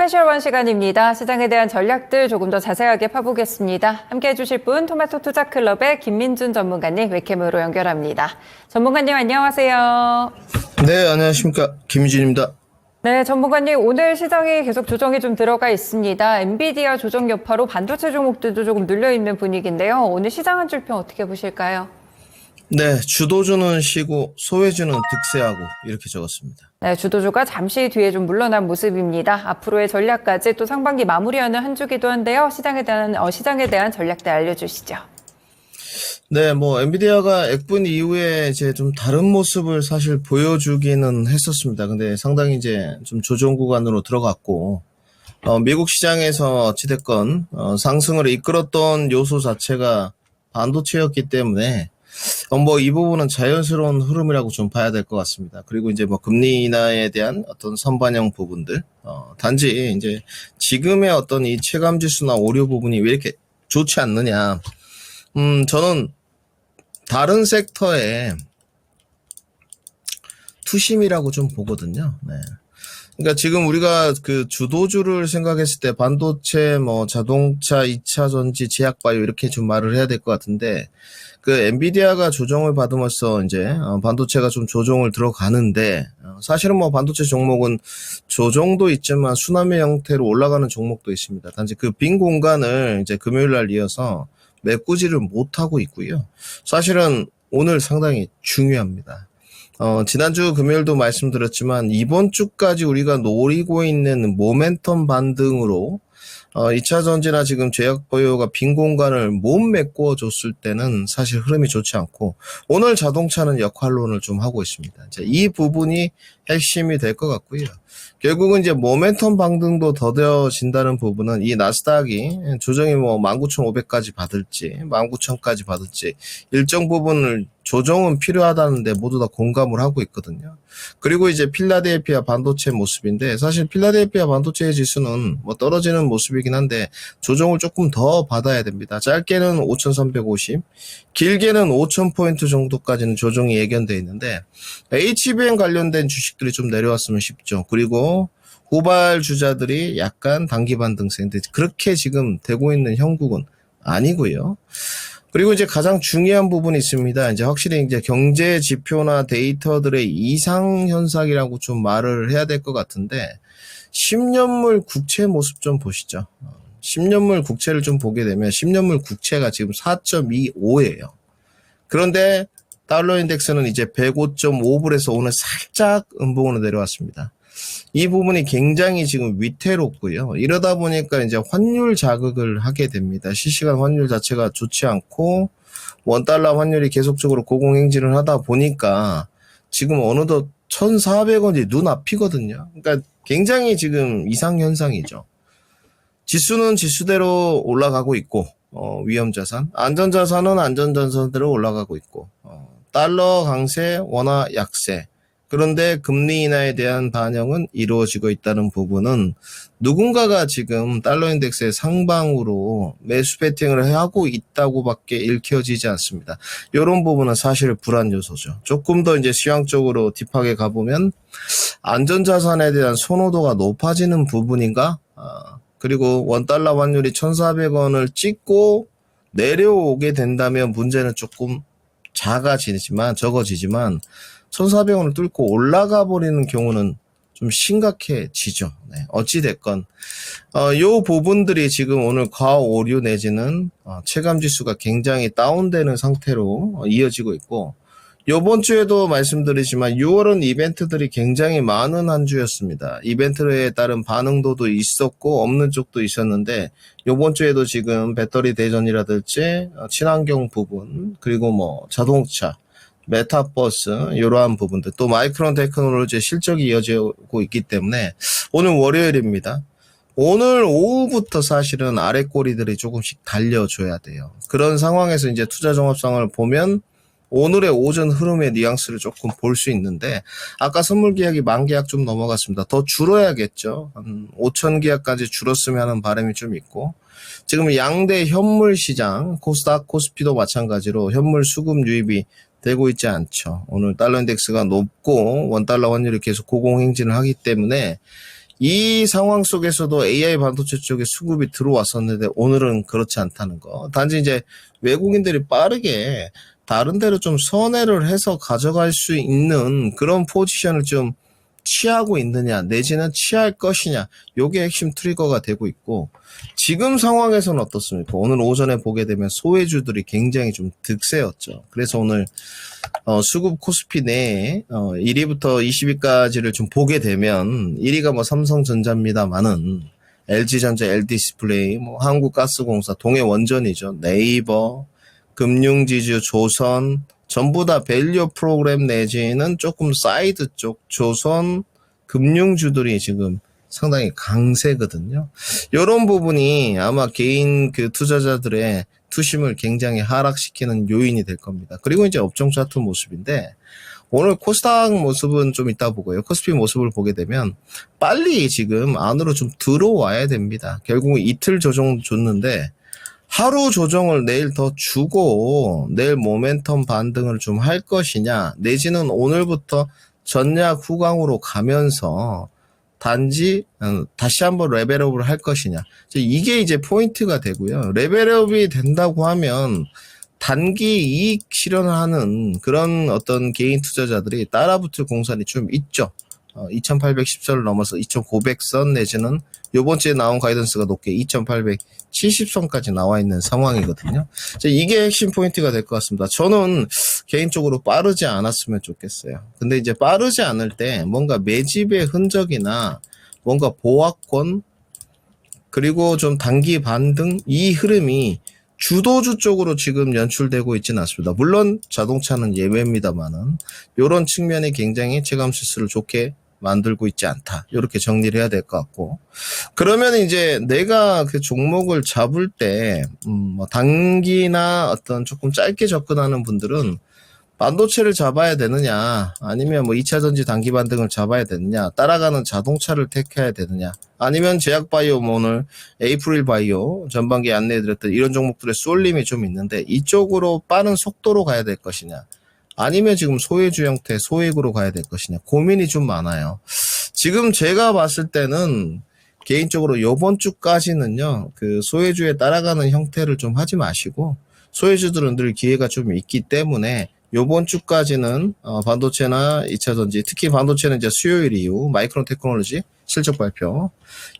스페셜1 시간입니다. 시장에 대한 전략들 조금 더 자세하게 파보겠습니다. 함께 해주실 분 토마토 투자클럽의 김민준 전문가님 웹캠으로 연결합니다. 전문가님 안녕하세요. 네, 안녕하십니까. 김민준입니다. 네, 전문가님 오늘 시장이 계속 조정이 좀 들어가 있습니다. 엔비디아 조정 여파로 반도체 종목들도 조금 눌려있는 분위기인데요. 오늘 시장 한 줄 평 어떻게 보실까요? 네, 주도주는 쉬고 소외주는 득세하고 이렇게 적었습니다. 네, 주도주가 잠시 뒤에 좀 물러난 모습입니다. 앞으로의 전략까지 또 상반기 마무리하는 한 주기도 한데요. 시장에 대한 전략들 알려주시죠. 네, 엔비디아가 액분 이후에 이제 좀 다른 모습을 사실 보여주기는 했었습니다. 근데 상당히 이제 좀 조정 구간으로 들어갔고, 미국 시장에서 어찌됐건, 상승을 이끌었던 요소 자체가 반도체였기 때문에, 이 부분은 자연스러운 흐름이라고 좀 봐야 될 것 같습니다. 그리고 이제 금리 인하에 대한 어떤 선반영 부분들, 단지 이제 지금의 어떤 이 체감 지수나 오류 부분이 왜 이렇게 좋지 않느냐. 저는 다른 섹터에 투심이라고 좀 보거든요. 네. 그러니까 지금 우리가 그 주도주를 생각했을 때 반도체, 자동차, 2차 전지, 제약바이오 이렇게 좀 말을 해야 될 것 같은데 그 엔비디아가 조정을 받으면서 이제 반도체가 좀 조정을 들어가는데 사실은 반도체 종목은 조정도 있지만 순환매 형태로 올라가는 종목도 있습니다. 단지 그 빈 공간을 이제 금요일 날 이어서 메꾸지를 못하고 있고요. 사실은 오늘 상당히 중요합니다. 지난주 금요일도 말씀드렸지만 이번 주까지 우리가 노리고 있는 모멘텀 반등으로 2차 전지나 지금 제약바이오가 빈 공간을 못 메꿔 줬을 때는 사실 흐름이 좋지 않고 오늘 자동차는 역할론을 좀 하고 있습니다. 이 부분이 핵심이 될 것 같고요. 결국은 이제 모멘텀 반등도 더뎌진다는 부분은 이 나스닥이 조정이 19,500까지 받을지 19,000까지 받을지 일정 부분을 조정은 필요하다는데 모두 다 공감을 하고 있거든요. 그리고 이제 필라델피아 반도체 모습인데 사실 필라델피아 반도체 지수는 떨어지는 모습이긴 한데 조정을 조금 더 받아야 됩니다. 짧게는 5,350, 길게는 5,000포인트 정도까지는 조정이 예견되어 있는데 HBM 관련된 주식들이 좀 내려왔으면 싶죠. 그리고 후발 주자들이 약간 단기 반등세인데 그렇게 지금 되고 있는 형국은 아니고요. 그리고 이제 가장 중요한 부분이 있습니다. 이제 확실히 이제 경제 지표나 데이터들의 이상 현상이라고 좀 말을 해야 될 것 같은데 10년물 국채 모습 좀 보시죠. 10년물 국채를 좀 보게 되면 10년물 국채가 지금 4.25예요. 그런데 달러 인덱스는 이제 105.5불에서 오늘 살짝 음봉으로 내려왔습니다. 이 부분이 굉장히 지금 위태롭고요. 이러다 보니까 이제 환율 자극을 하게 됩니다. 실시간 환율 자체가 좋지 않고 원달러 환율이 계속적으로 고공행진을 하다 보니까 지금 어느덧 1,400원이 눈앞이거든요. 그러니까 굉장히 지금 이상현상이죠. 지수는 지수대로 올라가고 있고 위험자산, 안전자산은 안전자산대로 올라가고 있고 달러 강세, 원화 약세. 그런데 금리 인하에 대한 반영은 이루어지고 있다는 부분은 누군가가 지금 달러 인덱스의 상방으로 매수 베팅을 하고 있다고밖에 읽혀지지 않습니다. 이런 부분은 사실 불안 요소죠. 조금 더 이제 시황적으로 딥하게 가보면 안전자산에 대한 선호도가 높아지는 부분인가? 그리고 원달러 환율이 1,400원을 찍고 내려오게 된다면 문제는 조금 적어지지만 1,400원을 뚫고 올라가 버리는 경우는 좀 심각해지죠. 네, 어찌됐건 요 부분들이 지금 오늘 과오류 내지는 체감지수가 굉장히 다운되는 상태로 이어지고 있고 요번 주에도 말씀드리지만 6월은 이벤트들이 굉장히 많은 한 주였습니다. 이벤트에 따른 반응도도 있었고 없는 쪽도 있었는데 요번 주에도 지금 배터리 대전이라든지 친환경 부분 그리고 자동차 메타버스 이러한 부분들 또 마이크론 테크놀로지의 실적이 이어지고 있기 때문에 오늘 월요일입니다. 오늘 오후부터 사실은 아래 꼬리들이 조금씩 달려줘야 돼요. 그런 상황에서 이제 투자 종합상을 보면 오늘의 오전 흐름의 뉘앙스를 조금 볼 수 있는데 아까 선물 계약이 10,000계약 좀 넘어갔습니다. 더 줄어야겠죠. 한 5,000계약까지 줄었으면 하는 바람이 좀 있고 지금 양대 현물 시장 코스닥 코스피도 마찬가지로 현물 수급 유입이 되고 있지 않죠. 오늘 달러 인덱스가 높고 원달러 환율이 계속 고공행진을 하기 때문에 이 상황 속에서도 AI 반도체 쪽에 수급이 들어왔었는데 오늘은 그렇지 않다는 거. 단지 이제 외국인들이 빠르게 다른 데로 좀 선회를 해서 가져갈 수 있는 그런 포지션을 좀 취하고 있느냐, 내지는 취할 것이냐, 요게 핵심 트리거가 되고 있고, 지금 상황에서는 어떻습니까? 오늘 오전에 보게 되면 소외주들이 굉장히 좀 득세였죠. 그래서 오늘 수급 코스피 내에 1위부터 20위까지를 좀 보게 되면 1위가 뭐 삼성전자입니다만은 LG전자, LD디스플레이, 뭐 한국가스공사, 동해원전이죠. 네이버, 금융지주, 조선 전부 다 밸류 프로그램 내지는 조금 사이드 쪽 조선 금융주들이 지금 상당히 강세거든요. 이런 부분이 아마 개인 그 투자자들의 투심을 굉장히 하락시키는 요인이 될 겁니다. 그리고 이제 업종 차트 모습인데 오늘 코스닥 모습은 좀 이따 보고요. 코스피 모습을 보게 되면 빨리 지금 안으로 좀 들어와야 됩니다. 결국은 이틀 조정 줬는데 하루 조정을 내일 더 주고 내일 모멘텀 반등을 좀 할 것이냐 내지는 오늘부터 전략 후강으로 가면서 단지 다시 한번 레벨업을 할 것이냐 이게 이제 포인트가 되고요. 레벨업이 된다고 하면 단기 이익 실현을 하는 그런 어떤 개인 투자자들이 따라붙을 공산이 좀 있죠. 2810선을 넘어서 2900선 내지는 요번 주에 나온 가이던스가 높게 2870선까지 나와 있는 상황이거든요. 이게 핵심 포인트가 될 것 같습니다. 저는 개인적으로 빠르지 않았으면 좋겠어요. 근데 이제 빠르지 않을 때 뭔가 매집의 흔적이나 뭔가 보합권 그리고 좀 단기 반등 이 흐름이 주도주 쪽으로 지금 연출되고 있지는 않습니다. 물론 자동차는 예외입니다만은 이런 측면이 굉장히 체감 지수를 좋게 만들고 있지 않다. 이렇게 정리를 해야 될 것 같고. 그러면 이제 내가 그 종목을 잡을 때, 뭐 단기나 어떤 조금 짧게 접근하는 분들은 반도체를 잡아야 되느냐, 아니면 뭐 2차전지 단기 반등을 잡아야 되느냐, 따라가는 자동차를 택해야 되느냐, 아니면 제약바이오, 뭐 오늘 에이프릴 바이오 전반기에 안내해드렸던 이런 종목들의 쏠림이 좀 있는데 이쪽으로 빠른 속도로 가야 될 것이냐, 아니면 지금 소외주 형태, 소액으로 가야 될 것이냐 고민이 좀 많아요. 지금 제가 봤을 때는 개인적으로 요번 주까지는요, 그 소외주에 따라가는 형태를 좀 하지 마시고 소외주들은 늘 기회가 좀 있기 때문에 요번 주까지는 반도체나 2차전지, 특히 반도체는 이제 수요일 이후 마이크론 테크놀로지 실적 발표,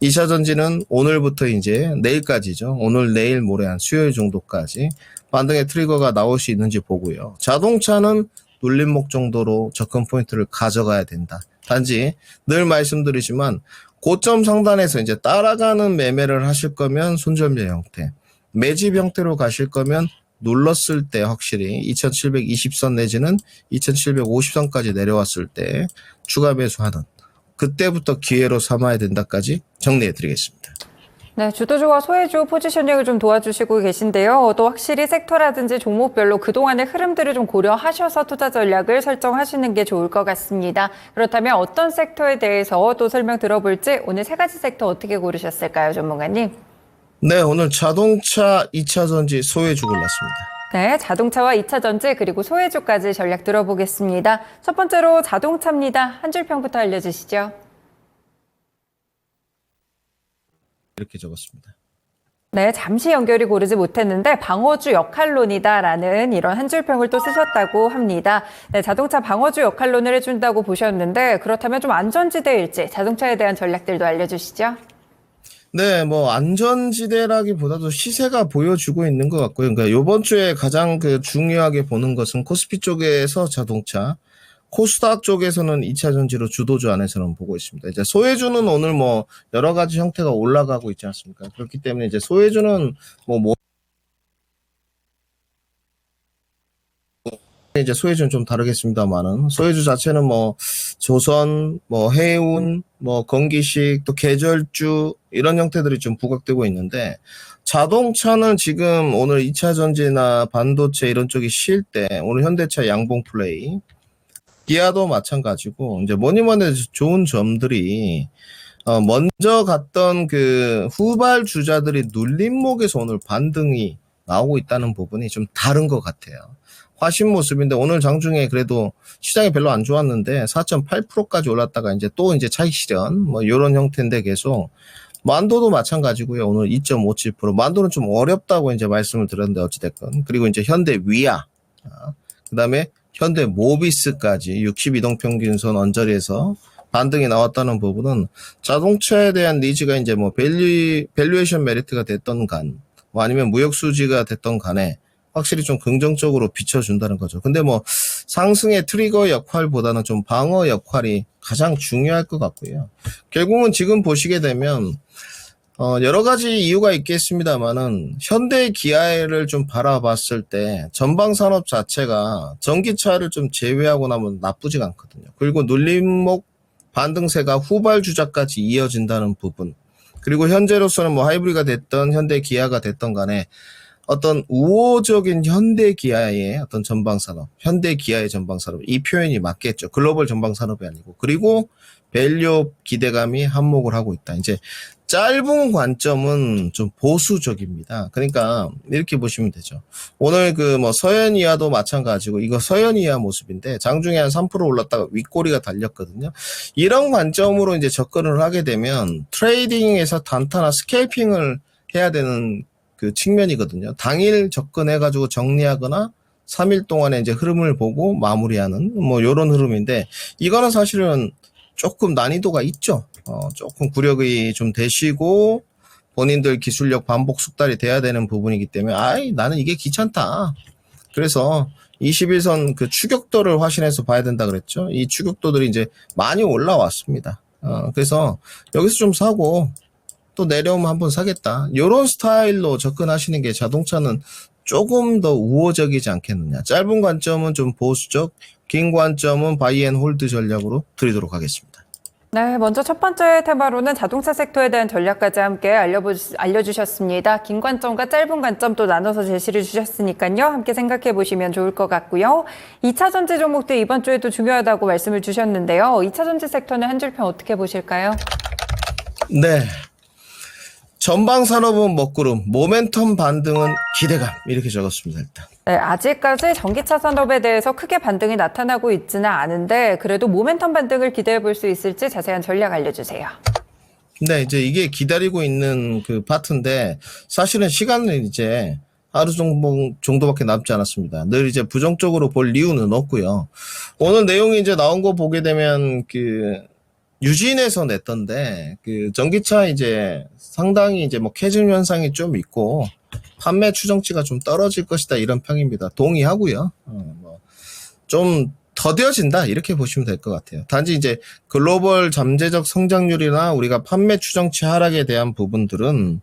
2차전지는 오늘부터 이제 내일까지죠. 오늘, 내일, 모레 한 수요일 정도까지 반등의 트리거가 나올 수 있는지 보고요. 자동차는 눌림목 정도로 접근 포인트를 가져가야 된다. 단지 늘 말씀드리지만 고점 상단에서 이제 따라가는 매매를 하실 거면 손절매 형태, 매집 형태로 가실 거면 눌렀을 때 확실히 2720선 내지는 2750선까지 내려왔을 때 추가 매수하는 그때부터 기회로 삼아야 된다까지 정리해 드리겠습니다. 네, 주도주와 소외주 포지셔닝을 좀 도와주시고 계신데요. 또 확실히 섹터라든지 종목별로 그동안의 흐름들을 좀 고려하셔서 투자 전략을 설정하시는 게 좋을 것 같습니다. 그렇다면 어떤 섹터에 대해서 또 설명 들어볼지 오늘 세 가지 섹터 어떻게 고르셨을까요, 전문가님? 네, 오늘 자동차, 2차전지, 소외주 골랐습니다. 네, 자동차와 2차전지 그리고 소외주까지 전략 들어보겠습니다. 첫 번째로 자동차입니다. 한 줄 평부터 알려주시죠. 이렇게 적었습니다. 네, 잠시 연결이 고르지 못했는데 방어주 역할론이다라는 이런 한 줄평을 또 쓰셨다고 합니다. 네, 자동차 방어주 역할론을 해준다고 보셨는데 그렇다면 좀 안전지대일지 자동차에 대한 전략들도 알려주시죠. 네, 뭐 안전지대라기보다도 시세가 보여주고 있는 것 같고요. 그러니까 이번 주에 가장 그 중요하게 보는 것은 코스피 쪽에서 자동차, 코스닥 쪽에서는 2차전지로 주도주 안에서는 보고 있습니다. 이제 소외주는 오늘 뭐 여러 가지 형태가 올라가고 있지 않습니까? 그렇기 때문에 이제 소외주는 이제 소외주는 좀 다르겠습니다만은 소외주 자체는 뭐 조선, 뭐 해운, 뭐 건기식, 또 계절주 이런 형태들이 좀 부각되고 있는데 자동차는 지금 오늘 2차 전지나 반도체 이런 쪽이 쉴 때 오늘 현대차 양봉 플레이, 기아도 마찬가지고 이제 뭐니뭐니 해도 좋은 점들이 먼저 갔던 그 후발 주자들이 눌림목에서 오늘 반등이 나오고 있다는 부분이 좀 다른 것 같아요. 화신 모습인데 오늘 장중에 그래도 시장이 별로 안 좋았는데 4.8%까지 올랐다가 이제 또 이제 차익 실현 뭐 이런 형태인데 계속 만도도 마찬가지고요. 오늘 2.57%. 만도는 좀 어렵다고 이제 말씀을 드렸는데 어찌됐건. 그리고 이제 현대 위아, 그다음에 현대 모비스까지 62동평균선 언저리에서 반등이 나왔다는 부분은 자동차에 대한 니즈가 이제 뭐 밸류에이션 메리트가 됐던 간, 뭐 아니면 무역 수지가 됐던 간에 확실히 좀 긍정적으로 비춰준다는 거죠. 근데 뭐 상승의 트리거 역할보다는 좀 방어 역할이 가장 중요할 것 같고요. 결국은 지금 보시게 되면 여러 가지 이유가 있겠습니다만은 현대 기아를 좀 바라봤을 때 전방 산업 자체가 전기차를 좀 제외하고 나면 나쁘지가 않거든요. 그리고 눌림목 반등세가 후발 주자까지 이어진다는 부분. 그리고 현재로서는 뭐 하이브리드가 됐던 현대 기아가 됐던 간에 어떤 우호적인 현대 기아의 어떤 전방 산업, 현대 기아의 전방 산업 이 표현이 맞겠죠. 글로벌 전방 산업이 아니고. 그리고 밸류 기대감이 한몫을 하고 있다. 이제 짧은 관점은 좀 보수적입니다. 그러니까 이렇게 보시면 되죠. 오늘 그 뭐 서현이와도 마찬가지고 이거 서현이와 모습인데 장중에 한 3% 올랐다가 윗꼬리가 달렸거든요. 이런 관점으로 이제 접근을 하게 되면 트레이딩에서 단타나 스캘핑을 해야 되는 그 측면이거든요. 당일 접근해가지고 정리하거나 3일 동안에 이제 흐름을 보고 마무리하는 뭐 요런 흐름인데 이거는 사실은 조금 난이도가 있죠. 조금 구력이 좀 되시고 본인들 기술력 반복 숙달이 돼야 되는 부분이기 때문에 나는 이게 귀찮다. 그래서 21선 그 추격도를 확인해서 봐야 된다 그랬죠. 이 추격도들이 이제 많이 올라왔습니다. 그래서 여기서 좀 사고 또 내려오면 한번 사겠다. 이런 스타일로 접근하시는 게 자동차는 조금 더 우호적이지 않겠느냐. 짧은 관점은 좀 보수적, 긴 관점은 바이앤홀드 전략으로 드리도록 하겠습니다. 네, 먼저 첫 번째 테마로는 자동차 섹터에 대한 전략까지 함께 알려주셨습니다. 긴 관점과 짧은 관점 또 나눠서 제시를 주셨으니까요. 함께 생각해 보시면 좋을 것 같고요. 2차 전지 종목도 이번 주에도 중요하다고 말씀을 주셨는데요. 2차 전지 섹터는 한 줄평 어떻게 보실까요? 네. 전방 산업은 먹구름, 모멘텀 반등은 기대감 이렇게 적었습니다. 일단. 네, 아직까지 전기차 산업에 대해서 크게 반등이 나타나고 있지는 않은데 그래도 모멘텀 반등을 기대해 볼 수 있을지 자세한 전략 알려주세요. 네, 이제 이게 기다리고 있는 그 파트인데 사실은 시간은 이제 하루 정도밖에 남지 않았습니다. 늘 이제 부정적으로 볼 이유는 없고요. 오늘 내용이 이제 나온 거 보게 되면 그 유진에서 냈던데 그 전기차 이제 상당히 이제 뭐 캐즘 현상이 좀 있고 판매 추정치가 좀 떨어질 것이다 이런 평입니다. 동의하고요. 좀 더뎌진다 이렇게 보시면 될 것 같아요. 단지 이제 글로벌 잠재적 성장률이나 우리가 판매 추정치 하락에 대한 부분들은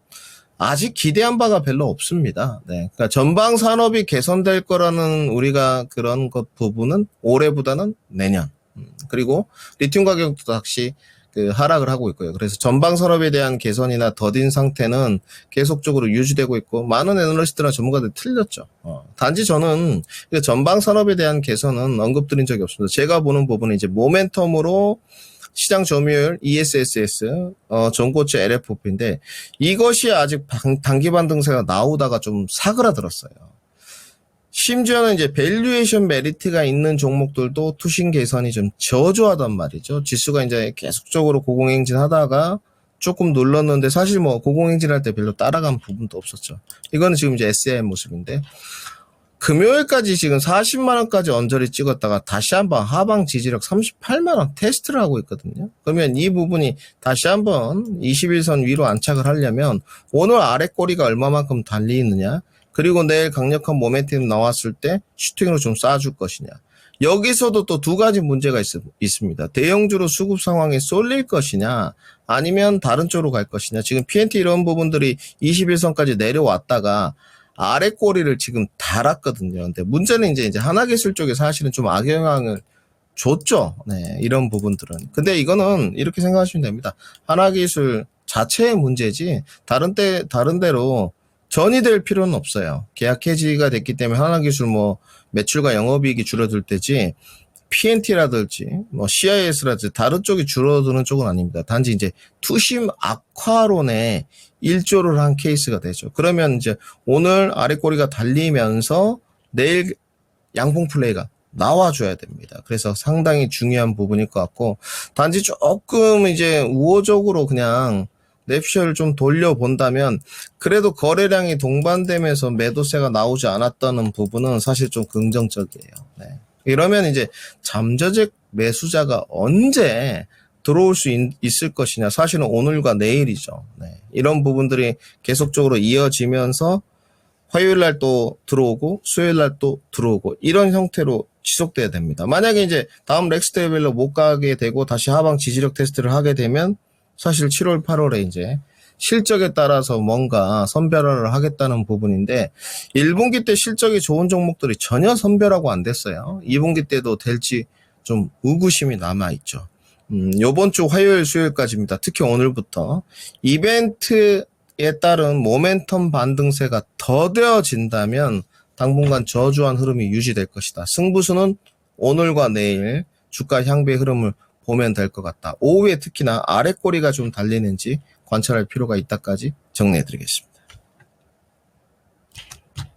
아직 기대한 바가 별로 없습니다. 네, 그러니까 전방 산업이 개선될 거라는 우리가 그런 것 부분은 올해보다는 내년. 그리고 리튬 가격도 다시 그 하락을 하고 있고요. 그래서 전방 산업에 대한 개선이나 더딘 상태는 계속적으로 유지되고 있고 많은 애널리스트나 전문가들이 틀렸죠. 단지 저는 전방 산업에 대한 개선은 언급드린 적이 없습니다. 제가 보는 부분은 이제 모멘텀으로 시장 점유율 ESSS, 전고체 LFOP인데 이것이 아직 단기 반등세가 나오다가 좀 사그라들었어요. 심지어는 이제 밸류에이션 메리트가 있는 종목들도 투신 개선이 좀 저조하단 말이죠. 지수가 이제 계속적으로 고공행진 하다가 조금 눌렀는데 사실 뭐 고공행진 할 때 별로 따라간 부분도 없었죠. 이거는 지금 이제 SIM 모습인데 금요일까지 지금 40만원까지 언저리 찍었다가 다시 한번 하방 지지력 38만원 테스트를 하고 있거든요. 그러면 이 부분이 다시 한번 21선 위로 안착을 하려면 오늘 아래 꼬리가 얼마만큼 달리느냐 그리고 내일 강력한 모멘텀 나왔을 때 슈팅으로 좀 쌓아줄 것이냐. 여기서도 또 두 가지 문제가 있습니다. 대형주로 수급 상황에 쏠릴 것이냐 아니면 다른 쪽으로 갈 것이냐. 지금 PNT 이런 부분들이 21선까지 내려왔다가 아래 꼬리를 지금 달았거든요. 근데 문제는 이제 하나기술 쪽에 사실은 좀 악영향을 줬죠. 네, 이런 부분들은. 근데 이거는 이렇게 생각하시면 됩니다. 하나기술 자체의 문제지 다른 데로 전이 될 필요는 없어요. 계약 해지가 됐기 때문에 하나기술 뭐 매출과 영업이익이 줄어들 때지 PNT라든지 뭐 CIS라든지 다른 쪽이 줄어드는 쪽은 아닙니다. 단지 이제 투심 악화론에 일조를 한 케이스가 되죠. 그러면 이제 오늘 아래꼬리가 달리면서 내일 양봉 플레이가 나와줘야 됩니다. 그래서 상당히 중요한 부분일 것 같고, 단지 조금 이제 우호적으로 그냥 냅시를 좀 돌려본다면, 그래도 거래량이 동반되면서 매도세가 나오지 않았다는 부분은 사실 좀 긍정적이에요. 네. 이러면 이제 잠재적 매수자가 언제 들어올 수 있을 것이냐, 사실은 오늘과 내일이죠. 네. 이런 부분들이 계속적으로 이어지면서 화요일 날 또 들어오고 수요일 날 또 들어오고 이런 형태로 지속돼야 됩니다. 만약에 이제 다음 넥스트 레벨로 못 가게 되고 다시 하방 지지력 테스트를 하게 되면 사실 7월, 8월에 이제 실적에 따라서 뭔가 선별화를 하겠다는 부분인데, 1분기 때 실적이 좋은 종목들이 전혀 선별하고 안 됐어요. 2분기 때도 될지 좀 의구심이 남아있죠. 요번 주 화요일, 수요일까지입니다. 특히 오늘부터 이벤트에 따른 모멘텀 반등세가 더뎌진다면 당분간 저조한 흐름이 유지될 것이다. 승부수는 오늘과 내일 주가 향배의 흐름을 보면 될 것 같다. 오후에 특히나 아랫꼬리가 좀 달리는지 관찰할 필요가 있다까지 정리해드리겠습니다.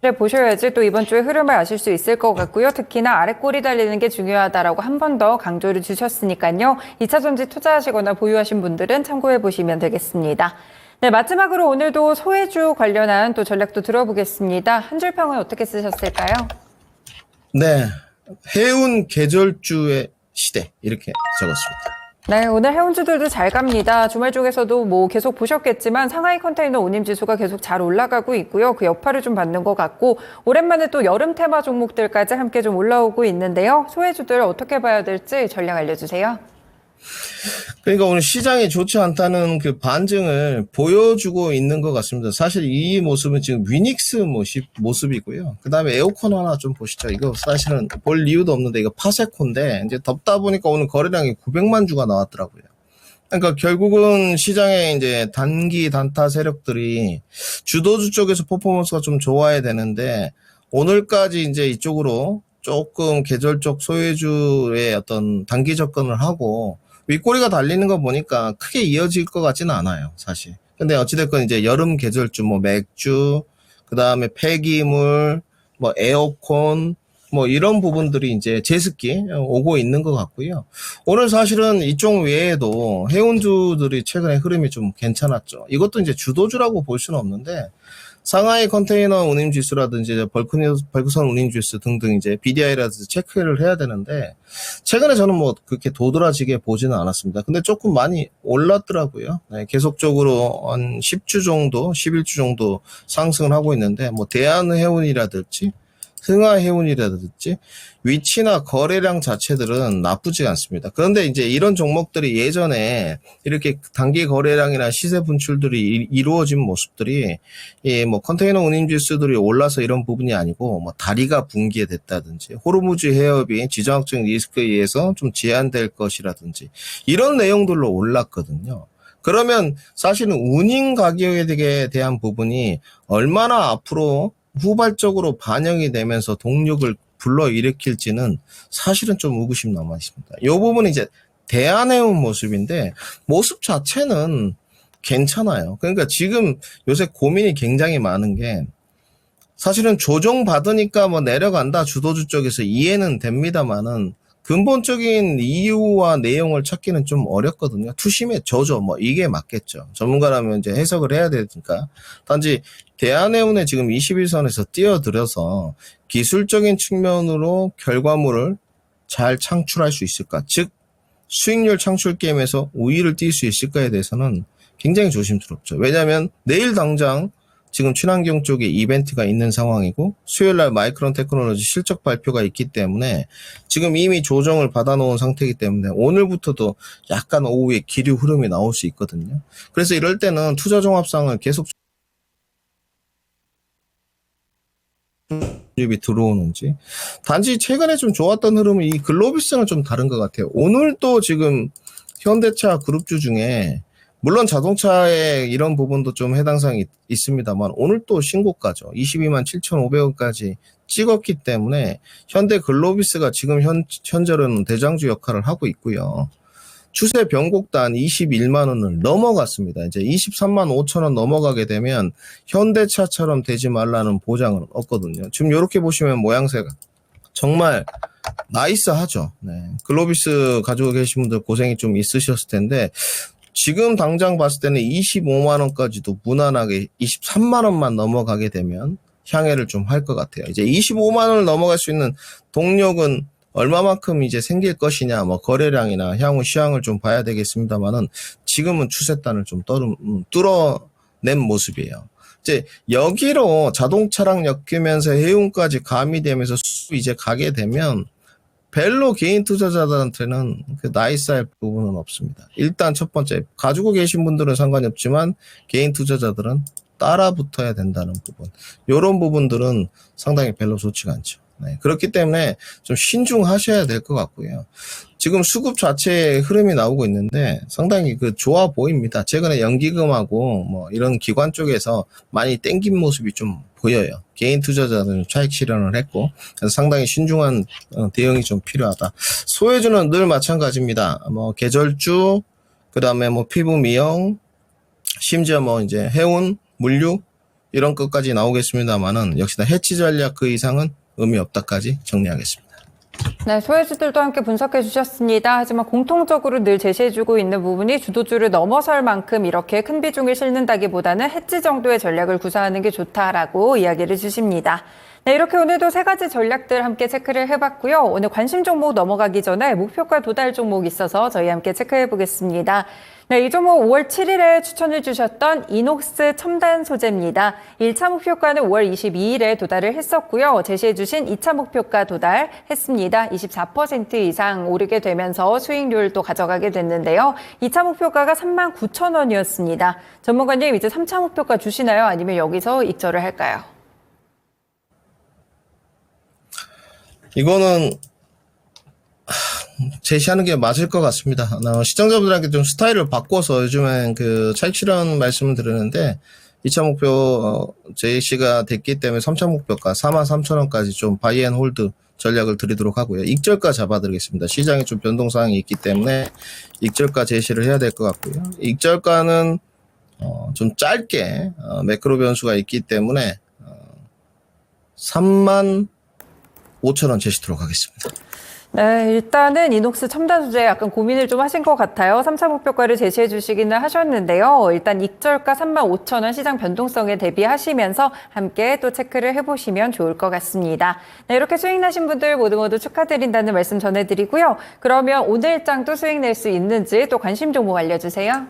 네, 보셔야지 또 이번 주의 흐름을 아실 수 있을 것 같고요. 특히나 아랫골이 달리는 게 중요하다라고 한 번 더 강조를 주셨으니까요. 2차전지 투자하시거나 보유하신 분들은 참고해 보시면 되겠습니다. 네, 마지막으로 오늘도 소외주 관련한 또 전략도 들어보겠습니다. 한 줄 평은 어떻게 쓰셨을까요? 네, 해운 계절주의 시대 이렇게 적었습니다. 네, 오늘 해운주들도 잘 갑니다. 주말 쪽에서도 뭐 계속 보셨겠지만 상하이 컨테이너 운임 지수가 계속 잘 올라가고 있고요. 그 여파를 좀 받는 것 같고, 오랜만에 또 여름 테마 종목들까지 함께 좀 올라오고 있는데요. 소외주들 어떻게 봐야 될지 전략 알려주세요. 그러니까 오늘 시장이 좋지 않다는 그 반증을 보여주고 있는 것 같습니다. 사실 이 모습은 지금 위닉스 모습이고요. 그 다음에 에어컨 하나 좀 보시죠. 이거 사실은 볼 이유도 없는데 이거 파세코인데 이제 덥다 보니까 오늘 거래량이 900만 주가 나왔더라고요. 그러니까 결국은 시장에 이제 단기 단타 세력들이 주도주 쪽에서 퍼포먼스가 좀 좋아야 되는데, 오늘까지 이제 이쪽으로 조금 계절적 소외주의 어떤 단기 접근을 하고 윗꼬리가 달리는 거 보니까 크게 이어질 것 같지는 않아요, 사실. 근데 어찌됐건 이제 여름 계절주, 뭐 맥주, 그 다음에 폐기물, 뭐 에어컨, 뭐 이런 부분들이 이제 제습기 오고 있는 것 같고요. 오늘 사실은 이쪽 외에도 해운주들이 최근에 흐름이 좀 괜찮았죠. 이것도 이제 주도주라고 볼 수는 없는데, 상하이 컨테이너 운임 지수라든지 벌크선 운임 지수 등등 이제 BDI라든지 체크를 해야 되는데, 최근에 저는 뭐 그렇게 도드라지게 보지는 않았습니다. 근데 조금 많이 올랐더라고요. 네, 계속적으로 한 10주 정도, 11주 정도 상승을 하고 있는데, 뭐 대한해운이라든지 흥하해운이라든지 위치나 거래량 자체들은 나쁘지 않습니다. 그런데 이제 이런 종목들이 예전에 이렇게 단기 거래량이나 시세 분출들이 이루어진 모습들이 뭐 컨테이너 운임 지수들이 올라서 이런 부분이 아니고, 뭐 다리가 붕괴됐다든지 호르무즈 해협이 지정학적 리스크에 의해서 좀 제한될 것이라든지 이런 내용들로 올랐거든요. 그러면 사실은 운임 가격에 대한 부분이 얼마나 앞으로 후발적으로 반영이 되면서 동력을 불러일으킬지는 사실은 좀 의구심 남아 있습니다. 이 부분은 이제 대한해운 모습인데, 모습 자체는 괜찮아요. 그러니까 지금 요새 고민이 굉장히 많은 게, 사실은 조정받으니까 뭐 내려간다 주도주 쪽에서 이해는 됩니다만은 근본적인 이유와 내용을 찾기는 좀 어렵거든요. 투심의 저조 뭐 이게 맞겠죠. 전문가라면 이제 해석을 해야 되니까. 단지 대한해운의 지금 21선에서 뛰어들어서 기술적인 측면으로 결과물을 잘 창출할 수 있을까? 즉 수익률 창출 게임에서 우위를 띌 수 있을까에 대해서는 굉장히 조심스럽죠. 왜냐하면 내일 당장 지금 친환경 쪽에 이벤트가 있는 상황이고, 수요일날 마이크론 테크놀로지 실적 발표가 있기 때문에 지금 이미 조정을 받아놓은 상태이기 때문에 오늘부터도 약간 오후에 기류 흐름이 나올 수 있거든요. 그래서 이럴 때는 투자 종합상을 계속 수입이 들어오는지, 단지 최근에 좀 좋았던 흐름은 이 글로비스는 좀 다른 것 같아요. 오늘 또 지금 현대차 그룹주 중에 물론 자동차에 이런 부분도 좀 해당 사항이 있습니다만 오늘 또 신고가죠. 22만 7,500원까지 찍었기 때문에 현대 글로비스가 지금 현재로는 대장주 역할을 하고 있고요. 추세 변곡단 21만 원을 넘어갔습니다. 이제 23만 5천 원 넘어가게 되면 현대차처럼 되지 말라는 보장은 없거든요. 지금 이렇게 보시면 모양새가 정말 나이스하죠. 네. 글로비스 가지고 계신 분들 고생이 좀 있으셨을 텐데 지금 당장 봤을 때는 25만 원까지도 무난하게 23만 원만 넘어가게 되면 향해를 좀 할 것 같아요. 이제 25만 원을 넘어갈 수 있는 동력은 얼마만큼 이제 생길 것이냐, 뭐 거래량이나 향후 시황을 좀 봐야 되겠습니다만은 지금은 추세단을 좀 뚫어낸 모습이에요. 이제 여기로 자동차랑 엮이면서 해운까지 가미되면서 이제 가게 되면 별로 개인 투자자들한테는 그 나이스할 부분은 없습니다. 일단 첫 번째, 가지고 계신 분들은 상관이 없지만 개인 투자자들은 따라 붙어야 된다는 부분. 이런 부분들은 상당히 별로 좋지가 않죠. 네, 그렇기 때문에 좀 신중하셔야 될 것 같고요. 지금 수급 자체의 흐름이 나오고 있는데 상당히 그 좋아 보입니다. 최근에 연기금하고 뭐 이런 기관 쪽에서 많이 땡긴 모습이 좀 보여요. 개인 투자자들은 차익 실현을 했고 그래서 상당히 신중한 대응이 좀 필요하다. 소외주는 늘 마찬가지입니다. 뭐 계절주, 그다음에 뭐 피부 미용, 심지어 뭐 이제 해운, 물류 이런 것까지 나오겠습니다만은 역시나 해치 전략 그 이상은 의미 없다까지 정리하겠습니다. 네, 소외주들도 함께 분석해 주셨습니다. 하지만 공통적으로 늘 제시해주고 있는 부분이 주도주를 넘어설 만큼 이렇게 큰 비중을 실는다기보다는 해지 정도의 전략을 구사하는 게 좋다라고 이야기를 주십니다. 네, 이렇게 오늘도 세 가지 전략들 함께 체크를 해봤고요. 오늘 관심 종목 넘어가기 전에 목표가 도달 종목 있어서 저희 함께 체크해 보겠습니다. 네, 이 종목 5월 7일에 추천해 주셨던 이녹스 첨단 소재입니다. 1차 목표가는 5월 22일에 도달을 했었고요. 제시해 주신 2차 목표가 도달했습니다. 24% 이상 오르게 되면서 수익률도 가져가게 됐는데요. 2차 목표가가 39,000원이었습니다. 전문가님, 이제 3차 목표가 주시나요? 아니면 여기서 익절을 할까요? 이거는 제시하는 게 맞을 것 같습니다. 시청자분들한테 좀 스타일을 바꿔서 요즘엔 그 차익 실현 말씀을 드리는데 2차 목표 제시가 됐기 때문에 3차 목표가 43,000원까지 좀 바이 앤 홀드 전략을 드리도록 하고요. 익절가 잡아드리겠습니다. 시장에 좀 변동사항이 있기 때문에 익절가 제시를 해야 될 것 같고요. 익절가는 좀 짧게 매크로 변수가 있기 때문에 35,000원 제시도록 하겠습니다. 네, 일단은 이녹스 첨단 소재 약간 고민을 좀 하신 것 같아요. 3차 목표가를 제시해 주시기는 하셨는데요. 일단 익절가 35,000원 시장 변동성에 대비하시면서 함께 또 체크를 해보시면 좋을 것 같습니다. 네, 이렇게 수익 나신 분들 모두 축하드린다는 말씀 전해드리고요. 그러면 오늘 장도 수익 낼 수 있는지 또 관심 종목 알려주세요.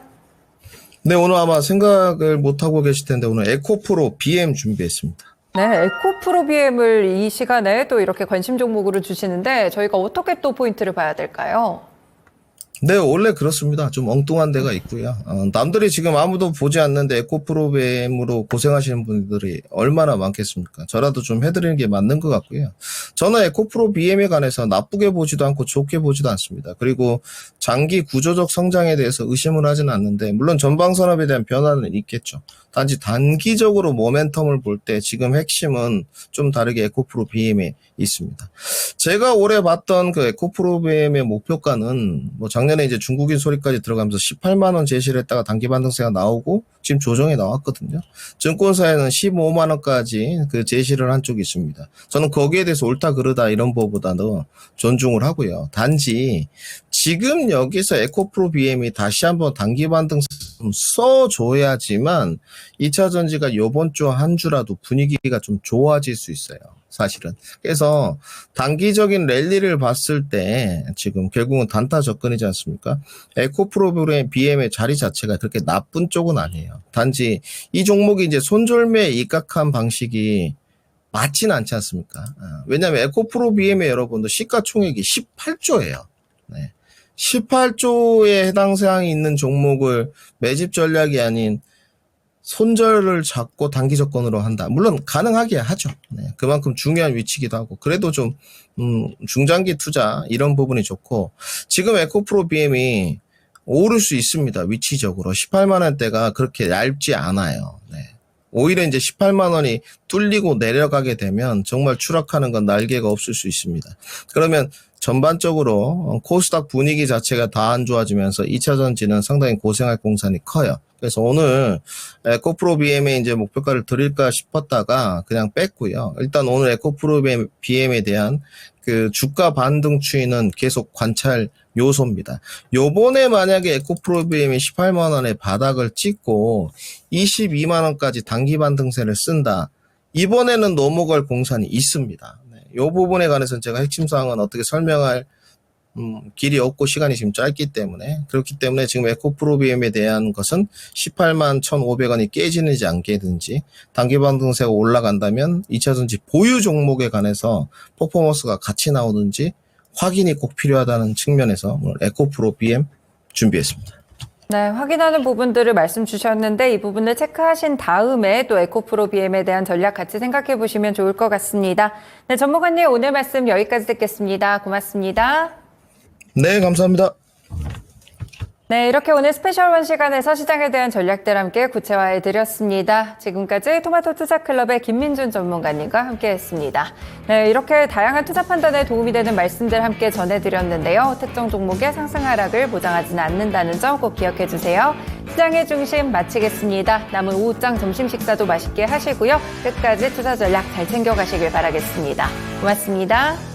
네, 오늘 아마 생각을 못하고 계실 텐데 오늘 에코프로 BM 준비했습니다. 네, 에코프로비엠을 이 시간에 또 이렇게 관심 종목으로 주시는데 저희가 어떻게 또 포인트를 봐야 될까요? 네, 원래 그렇습니다. 좀 엉뚱한 데가 있고요. 남들이 지금 아무도 보지 않는데 에코프로그램으로 고생하시는 분들이 얼마나 많겠습니까? 저라도 좀 해드리는 게 맞는 것 같고요. 저는 에코프로 BM에 관해서 나쁘게 보지도 않고 좋게 보지도 않습니다. 그리고 장기 구조적 성장에 대해서 의심을 하지는 않는데 물론 전방산업에 대한 변화는 있겠죠. 단지 단기적으로 모멘텀을 볼 때 지금 핵심은 좀 다르게 에코프로 BM에 있습니다. 제가 올해 봤던 그 에코프로 BM의 목표가는 뭐 작년에 이제 중국인 소리까지 들어가면서 18만 원 제시를 했다가 단기 반등세가 나오고 지금 조정이 나왔거든요. 증권사에는 15만 원까지 그 제시를 한 쪽이 있습니다. 저는 거기에 대해서 옳다 그르다 이런 거보다도 존중을 하고요. 단지 지금 여기서 에코프로 BM이 다시 한번 단기 반등세 써줘야지만 2차 전지가 요번 주 한 주라도 분위기가 좀 좋아질 수 있어요. 사실은. 그래서 단기적인 랠리를 봤을 때 지금 결국은 단타 접근이지 않습니까? 에코프로그램 BM의 자리 자체가 그렇게 나쁜 쪽은 아니에요. 단지 이 종목이 이제 손절매에 입각한 방식이 맞지는 않지 않습니까? 왜냐하면 에코프로 BM의 여러분들 시가총액이 18조예요. 네. 18조에 해당 사항이 있는 종목을 매집 전략이 아닌 손절을 잡고 단기 접근으로 한다. 물론 가능하게 하죠. 네, 그만큼 중요한 위치기도 하고 그래도 좀 중장기 투자 이런 부분이 좋고 지금 에코프로 BM이 오를 수 있습니다. 위치적으로 18만 원대가 그렇게 얇지 않아요. 네. 오히려 이제 18만 원이 뚫리고 내려가게 되면 정말 추락하는 건 날개가 없을 수 있습니다. 그러면 전반적으로 코스닥 분위기 자체가 다 안 좋아지면서 2차전지는 상당히 고생할 공산이 커요. 그래서 오늘 에코프로 BM에 이제 목표가를 드릴까 싶었다가 그냥 뺐고요. 일단 오늘 에코프로 BM에 대한 그 주가 반등 추이는 계속 관찰 요소입니다. 요번에 만약에 에코프로 BM이 18만 원의 바닥을 찍고 22만 원까지 단기 반등세를 쓴다. 이번에는 넘어갈 공산이 있습니다. 이 부분에 관해서는 제가 핵심 사항은 어떻게 설명할 길이 없고 시간이 지금 짧기 때문에 그렇기 때문에 지금 에코프로 BM에 대한 것은 18만 1,500원이 깨지는지 안 깨지는지 단기 반등세가 올라간다면 2차전지 보유 종목에 관해서 퍼포먼스가 같이 나오는지 확인이 꼭 필요하다는 측면에서 오늘 에코프로 BM 준비했습니다. 네, 확인하는 부분들을 말씀 주셨는데 이 부분을 체크하신 다음에 또 에코프로 BM에 대한 전략 같이 생각해 보시면 좋을 것 같습니다. 네, 전문가님 오늘 말씀 여기까지 듣겠습니다. 고맙습니다. 네, 감사합니다. 네, 이렇게 오늘 스페셜 1 시간에서 시장에 대한 전략들 함께 구체화해 드렸습니다. 지금까지 토마토 투자클럽의 김민준 전문가님과 함께했습니다. 네, 이렇게 다양한 투자 판단에 도움이 되는 말씀들 함께 전해드렸는데요. 특정 종목의 상승 하락을 보장하지는 않는다는 점 꼭 기억해 주세요. 시장의 중심 마치겠습니다. 남은 오후장 점심 식사도 맛있게 하시고요. 끝까지 투자 전략 잘 챙겨가시길 바라겠습니다. 고맙습니다.